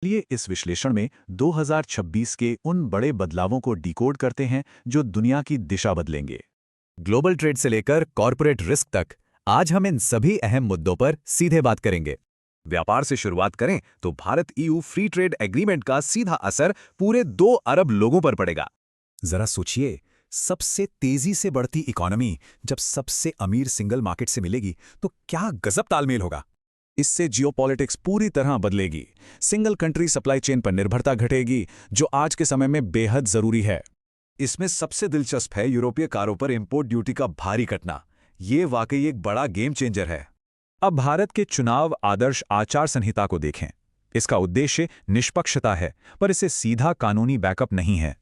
चलिए इस विश्लेषण में 2026 के उन बड़े बदलावों को डिकोड करते हैं जो दुनिया की दिशा बदलेंगे। ग्लोबल ट्रेड से लेकर कॉरपोरेट रिस्क तक आज हम इन सभी अहम मुद्दों पर सीधे बात करेंगे। व्यापार से शुरुआत करें तो Bharat EU free trade agreement का सीधा असर पूरे 2 अरब लोगों पर पड़ेगा। जरा सोचिए, सबसे तेजी से बढ़ती इकोनॉमी जब सबसे अमीर सिंगल मार्केट से मिलेगी तो क्या गजब तालमेल होगा। इससे जियोपॉलिटिक्स पूरी तरह बदलेगी। सिंगल कंट्री सप्लाई चेन पर निर्भरता घटेगी, जो आज के समय में बेहद जरूरी है। इसमें सबसे दिलचस्प है यूरोपीय कारों पर इंपोर्ट ड्यूटी का भारी कटना। ये वाकई एक बड़ा गेम चेंजर है। अब भारत के चुनाव आदर्श आचार संहिता को देखें। इसका उद्देश्य निष्पक्षता है, पर इसे सीधा कानूनी बैकअप नहीं है।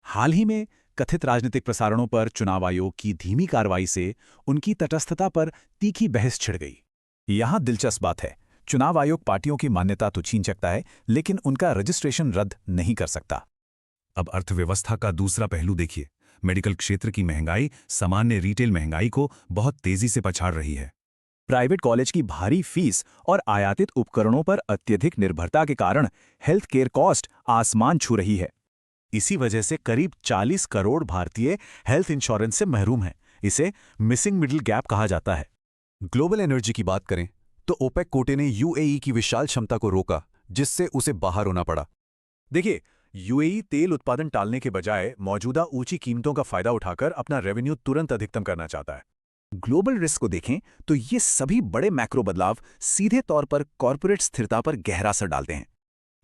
हाल ही में कथित राजनीतिक प्रसारणों पर चुनाव आयोग की धीमी कार्रवाई से उनकी तटस्थता पर तीखी बहस छिड़ गई। यहां दिलचस्प बात है, चुनाव आयोग पार्टियों की मान्यता तो छीन सकता है, लेकिन उनका रजिस्ट्रेशन रद्द नहीं कर सकता। अब अर्थव्यवस्था का दूसरा पहलू देखिए। मेडिकल क्षेत्र की महंगाई सामान्य रिटेल महंगाई को बहुत तेजी से पछाड़ रही है। प्राइवेट कॉलेज की भारी फीस और आयातित उपकरणों पर अत्यधिक निर्भरता के कारण हेल्थ केयर कॉस्ट आसमान छू रही है। इसी वजह से करीब 40 करोड़ भारतीय हेल्थ इंश्योरेंस से महरूम हैं। इसे मिसिंग मिडिल गैप कहा जाता है। ग्लोबल एनर्जी की बात करें तो ओपेक कोटे ने यूएई की विशाल क्षमता को रोका, जिससे उसे बाहर होना पड़ा। देखिए, यूएई तेल उत्पादन टालने के बजाय मौजूदा ऊंची कीमतों का फायदा उठाकर अपना रेवेन्यू तुरंत अधिकतम करना चाहता है। ग्लोबल रिस्क को देखें तो ये सभी बड़े मैक्रो बदलाव सीधे तौर पर कॉर्पोरेट स्थिरता पर गहरा असर डालते हैं।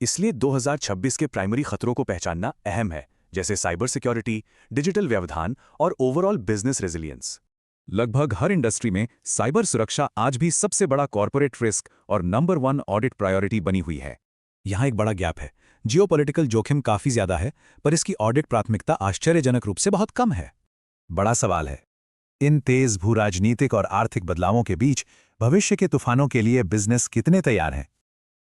इसलिए 2026 के प्राइमरी खतरों को पहचानना अहम है, जैसे साइबर सिक्योरिटी, डिजिटल व्यवधान और ओवरऑल बिजनेस रेजिलियंस। लगभग हर इंडस्ट्री में साइबर सुरक्षा आज भी सबसे बड़ा कॉर्पोरेट रिस्क और नंबर 1 ऑडिट प्रायोरिटी बनी हुई है। यहाँ एक बड़ा गैप है। जियोपॉलिटिकल जोखिम काफी ज्यादा है, पर इसकी ऑडिट प्राथमिकता आश्चर्यजनक रूप से बहुत कम है। बड़ा सवाल है, इन तेज भू राजनीतिक और आर्थिक बदलावों के बीच भविष्य के तूफानों के लिए बिजनेस कितने तैयार हैं?